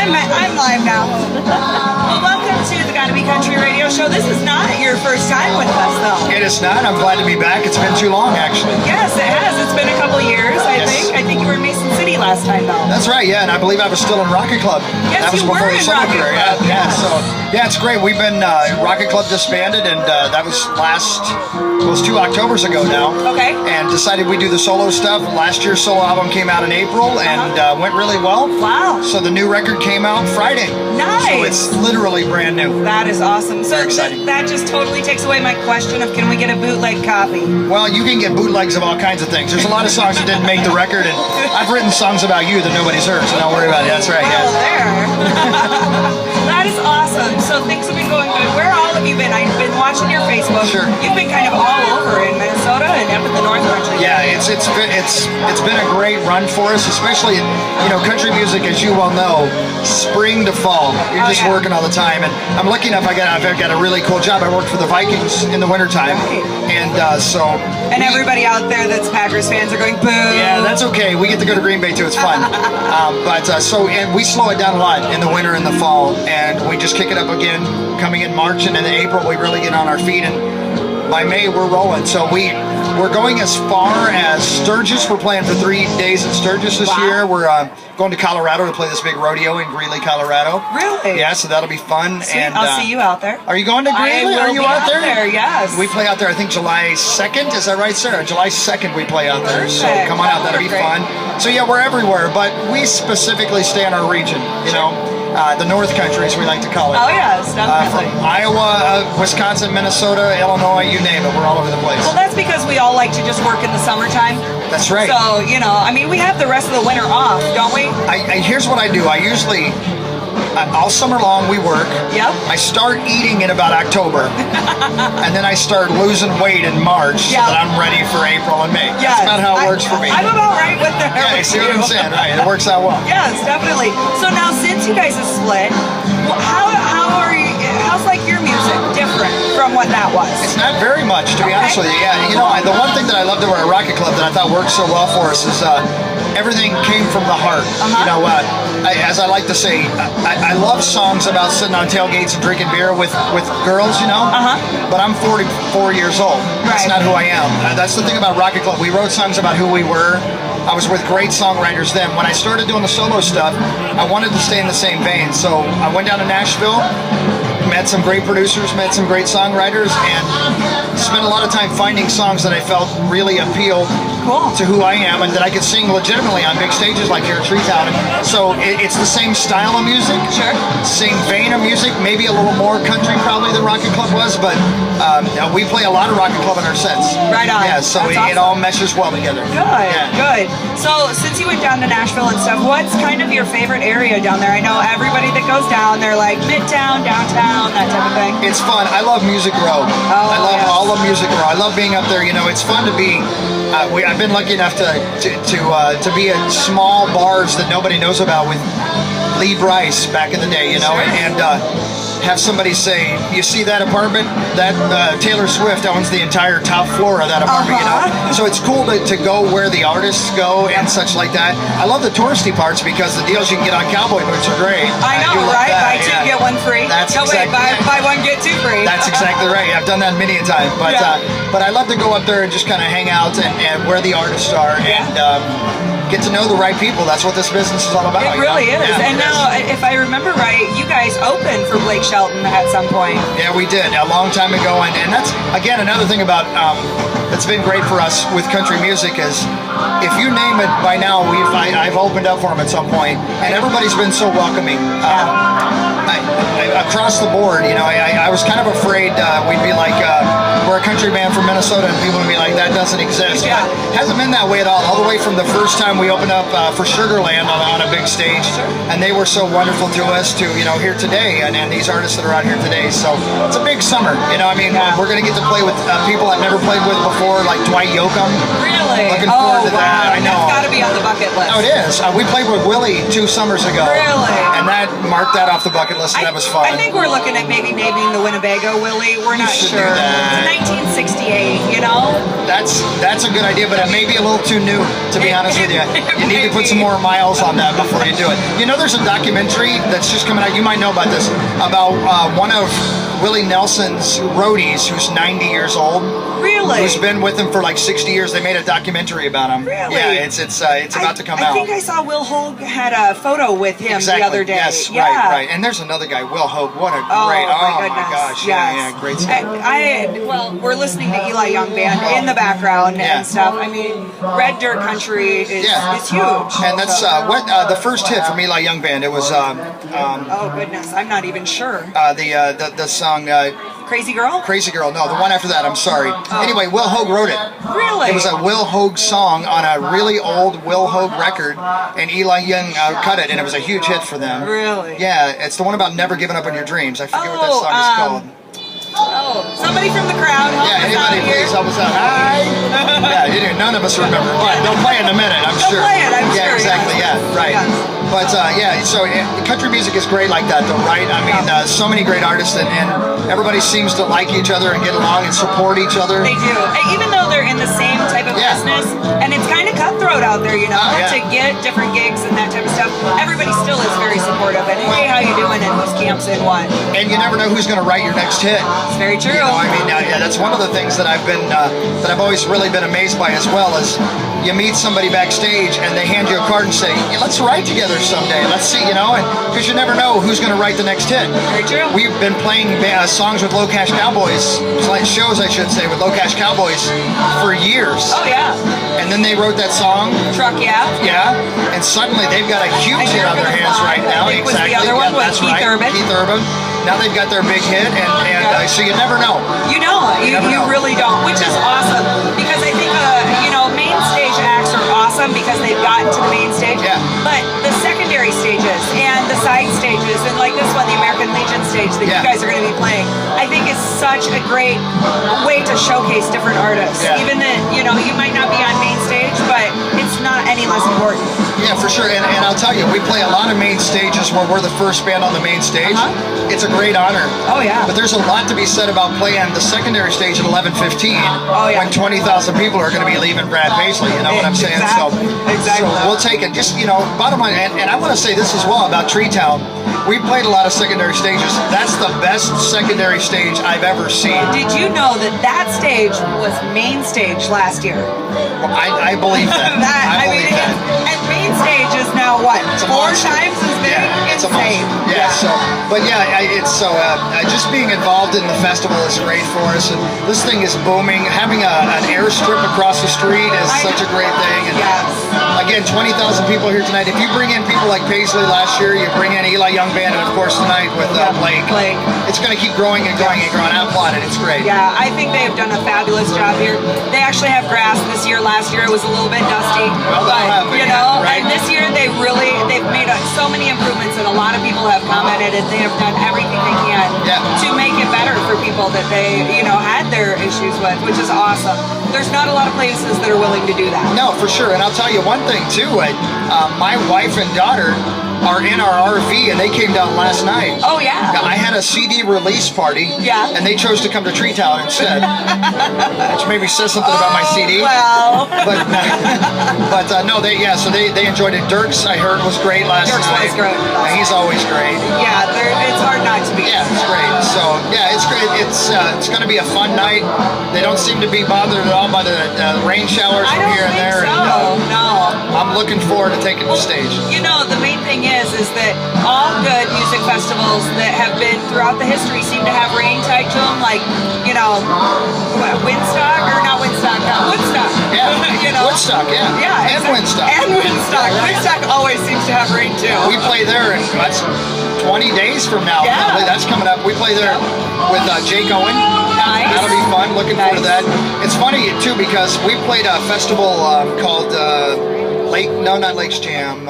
I'm live now. Well, welcome to the Gotta Be Country Radio Show. This is not your first time with us, though. It is not. I'm glad to be back. It's been too long, actually. Yes, it has. It's been a couple years, I think. I think you were in Mason City last time, though. That's right, yeah, and I believe I was still in Rocket Club. Yes, that was you were in Rocket Club. Yeah, so, yeah, it's great. We've been, Rocket Club disbanded, and that was it was 2 Octobers ago now. Okay. And decided we'd do the solo stuff. Last year's solo album came out in April, and went really well. Wow. So the new record came out Friday. Nice. So it's literally brand new. That is awesome. So Very exciting. that just totally takes away my question of can we get a bootleg copy? Well, you can get bootlegs of all kinds of things. There's a lot of songs that didn't make the record, and I've written songs about you that nobody's heard, so don't worry about it. That's right, Well, yeah. there. That is awesome. So things have been going good. Where all have you been? I've been watching your Facebook. Sure. You've been kind of all over in Minnesota and up in the North Country. Yeah, it's been a great run for us, especially, country music, as you well know, spring to fall. You're just working all the time, and I'm lucky enough I've got a really cool job. I work for the Vikings in the wintertime, and And everybody out there that's Packers fans are going, boo. Yeah, that's okay. We get to go to Green Bay too. It's fun. And we slow it down a lot in the winter and the fall, and we just kick it up again coming in March, and in April we really get on our feet, and by May we're rolling. So we're going as far as Sturgis. We're playing for 3 days in Sturgis this year. We're going to Colorado to play this big rodeo in Greeley, Colorado. Really? Yeah, so that'll be fun. Sweet. And I'll see you out there. Are you going to Greeley? Are you out there? Yes. We play out there, I think, July 2nd. Is that right, Sarah? July 2nd we play out there. So Perfect. come on out. That'll be fun. So yeah, we're everywhere, but we specifically stay in our region, the North Country, as we like to call it. Oh, yes, definitely. From Iowa, Wisconsin, Minnesota, Illinois, you name it. We're all over the place. Well, that's because we all like to just work in the summertime. That's right. So, we have the rest of the winter off, don't we? Here's what I do. I usually... all summer long we work. Yep. I start eating in about October, and then I start losing weight in March so that I'm ready for April and May. Yes. That's about how it works for me. I'm about right with the Yeah, you see what I'm saying? Right, it works out well. Yes, definitely. So now, since you guys have split, how's like your music different from what that was? It's not very much, to be honest with you. Yeah, the one thing that I loved about our Rocket Club that I thought worked so well for us is everything came from the heart. As I like to say, I love songs about sitting on tailgates and drinking beer with girls, but I'm 44 years old. That's not who I am. That's the thing about Rocket Club. We wrote songs about who we were. I was with great songwriters then. When I started doing the solo stuff, I wanted to stay in the same vein. So I went down to Nashville, met some great producers, met some great songwriters, and spent a lot of time finding songs that I felt really appealed to who I am and that I could sing legitimately on big stages like here at Treetown. So it's the same style of music, same vein of music, maybe a little more country probably than Rocket Club was, but we play a lot of Rocket Club in our sets. Right on. Yeah, so it all meshes well together. Good. So since you went down to Nashville and stuff, what's kind of your favorite area down there? I know everybody that goes down, they're like Midtown, downtown, that type of thing. It's fun. I love Music Row. I love all of Music Row. I love being up there. It's fun to be. I've been lucky enough to be at small bars that nobody knows about with Lee Brice back in the day, and have somebody say, you see that apartment? That Taylor Swift owns the entire top floor of that apartment, So it's cool to go where the artists go and such like that. I love the touristy parts because the deals you can get on cowboy boots are great. I know, right? Buy two, get one free. That's buy one, get two free. That's exactly right. I've done that many a time. But I love to go up there and just kind of hang out and where the artists are and get to know the right people. That's what this business is all about. It really is. Yeah, and now, if I remember right, you guys opened for Blake Shelton at some point. Yeah, we did a long time ago, and that's again another thing about that's been great for us with country music is if you name it by now, I've opened up for them at some point, and everybody's been so welcoming. Across the board, I was kind of afraid we'd be like we're a country band from Minnesota, and people would be like that doesn't exist. Yeah. It hasn't been that way at all the way from the first time we opened up for Sugarland on a big stage, and they were so wonderful to us to here today, and these artists that are out here today. So it's a big summer. We're going to get to play with people I've never played with before, like Dwight Yoakam. Really? Looking forward to that. I know. That's got to be on the bucket list. Oh, it is. We played with Willie 2 summers ago. Really? And that marked that off the bucket list, and that was fun. I think we're looking at maybe naming the Winnebago Willie. We're not sure. Do that. 1968, you know? That's a good idea, but it may be a little too new, to be honest with you. You need to put some more miles on that before you do it. You know, there's a documentary that's just coming out, you might know about this, about one of Willie Nelson's roadies who's 90 years old. Really? Who's been with him for like 60 years. They made a documentary about him. Really? Yeah, it's about to come out. I think I saw Will Hogue had a photo with him the other day. Yes, yeah. right. And there's another guy, Will Hogue. What a great, my gosh. Yes. Yeah, great stuff. Well, we're listening to Eli Young Band in the background and stuff. I mean, Red Dirt Country is huge. And that's the first hit from Eli Young Band. It was oh goodness, I'm not even sure. The song Crazy Girl? Crazy Girl. No, the one after that. I'm sorry. Anyway, Will Hogue wrote it. Really? It was a Will Hogue song on a really old Will Hogue record, and Eli Young cut it, and it was a huge hit for them. Really? Yeah, it's the one about never giving up on your dreams. I forget what that song is called. Oh, somebody from the crowd help us out anybody here. please help us out. Hi. None of us remember, but they'll play in a minute, I'm sure. They'll play it, I'm sure. Yeah, exactly, right. Yes. But so country music is great like that though, right? I mean, so many great artists and everybody seems to like each other and get along and support each other. They do. And even though they're in the same type of business, and it's kind of cutthroat out there, you know, to get different gigs and that type of stuff, everybody still is very supportive. And hey, how you doing? And whose camp's in what? And you never know who's going to write your next hit. It's very true. You know, I mean, that's one of the things that I've always really been amazed by as well is you meet somebody backstage and they hand you a card and say, let's write together someday. Let's see, you know, and because you never know who's going to write the next hit. Very true. We've been playing songs with Low Cash Cowboys, shows I should say, with Low Cash Cowboys for years. Oh yeah. And then they wrote that song. Truck, yeah. Yeah. And suddenly they've got a huge hit on their hands right now. I think exactly. Was the other one was Keith Urban. Keith Urban. Now they've got their big hit, and so you never know. You really don't, which is awesome because I think main stage acts are awesome because they've gotten to the main stage. Yeah. But the secondary stages and the side stages, and like this one, the American Legion stage that you guys are going to be playing, I think is such a great way to showcase different artists. Yeah. Even that you might not be on main stage, but it's not any less important. Yeah, for sure. And I'll tell you, we play a lot of main stages where we're the first band on the main stage. It's a great honor. Oh yeah. But there's a lot to be said about playing the secondary stage at 11:15 when 20,000 people are going to be leaving Brad Paisley. You know what I'm saying? Exactly. So we'll take it. Just bottom line, and I want to say this as well about Tree Town. We played a lot of secondary stages. That's the best secondary stage I've ever seen. Did you know that stage was main stage last year? Well, I believe that. I believe that. And main stage is now what? 4 times as big? Yeah, it's insane. Yeah. So, just being involved in the festival is great for us, and this thing is booming. Having an airstrip across the street is such a great thing. And again, 20,000 people here tonight. If you bring in people like Paisley last year, you bring in Eli Young Band, and of course tonight with Blake. It's going to keep growing and growing and growing. I applaud it. It's great. Yeah, I think they have done a fabulous job here. They actually have grass this year. Last year it was a little bit dusty, and this year they've made so many improvements, and a lot of people have commented, and they have done everything they can to make it better for people that they had their issues with, which is awesome. There's not a lot of places that are willing to do that. No, for sure. And I'll tell you one thing too. My wife and daughter are in our RV, and they came down last night. Oh yeah. I had a CD release party. Yeah. And they chose to come to Tree Town instead, which maybe says something about my CD. Well. But no, they enjoyed it. Dirks, I heard, was great last night. Dirks was great. He's always great. Yeah, it's hard not to be. Yeah, it's great. So yeah, it's great. It's going to be a fun night. They don't seem to be bothered at all by the rain showers from here and there. No. I'm looking forward to taking the stage. The main thing is that all good music festivals that have been throughout the history seem to have rain tied to them, like Woodstock. Yeah, Woodstock, yeah, and Woodstock. And Woodstock. Woodstock always seems to have rain too. We play there, and that's 20 days from now. Yeah. Probably. That's coming up. We play there with Jake Owen. Nice. That'll be fun. Looking forward to that. It's funny too because we played a festival called not Lakes Jam,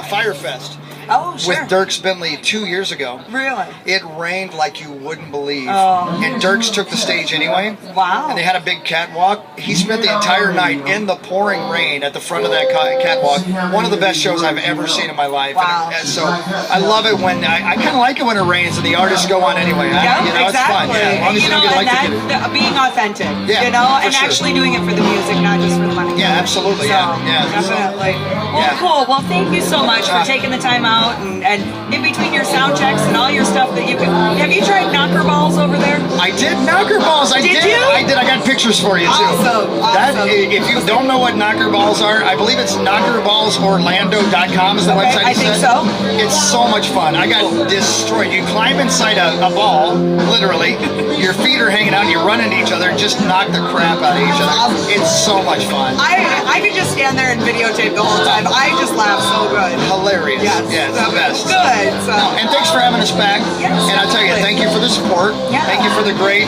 Firefest. Oh, sure. with Dierks Bentley 2 years ago. Really? It rained like you wouldn't believe. Oh. And Dierks took the stage anyway. Wow. And they had a big catwalk. He spent the entire night in the pouring rain at the front of that catwalk. One of the best shows I've ever seen in my life. Wow. And so I love it when, I kind of like it when it rains and the artists go on anyway. Yeah, you know, exactly. it's fun. Yeah, as long as you don't get electrocuted. Being authentic, Yeah, you know, for and sure. actually doing it for the music, not just for the money. Yeah, absolutely. So, Yeah. definitely. Well, Yeah. cool. Well, thank you so much for taking the time out and in between your sound checks and all your stuff that you can. Have you tried knocker balls over there? I did knocker balls. I Did you? I did. I got pictures for you too. Awesome. That, Awesome. if you don't know what knocker balls are, I believe it's knockerballsorlando.com is the website. I you think said. so. It's so much fun. I got destroyed. You climb inside a ball, literally. Your feet are hanging out. And you run into each other and just knock the crap out of each other. Awesome. It's so much fun. I could just stand there and videotape the whole time. I just laugh so good. Hilarious. Yes. Yeah, it's the best. Good. So. And thanks for having us back. Yes, and I tell you, thank you for the support. Yeah. Thank you for the great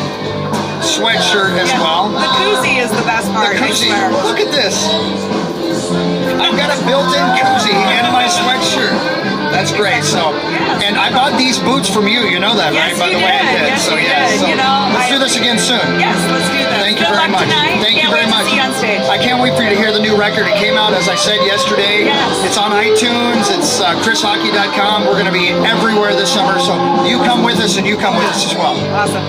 sweatshirt as Yeah. well. The koozie is the best part. The I koozie. swear. Look at this. I've got a built-in koozie in my sweatshirt. That's great. So, Yes. and I bought these boots from you. You know that, Yes, right? By you the way, I did. did. Yes, so you yeah. did. So You know, let's do this again soon. Yes, let's do this. Thank you Good very luck much. Tonight. Thank Can't you very wait much. To see you on stage. I can't wait for you to hear the new record. It came out, as I said yesterday. Yes. It's on iTunes. It's chrishawkey.com. We're going to be everywhere this summer. So you come with us and you come with us as well. Awesome.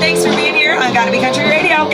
Thanks for being here on Gotta Be Country Radio.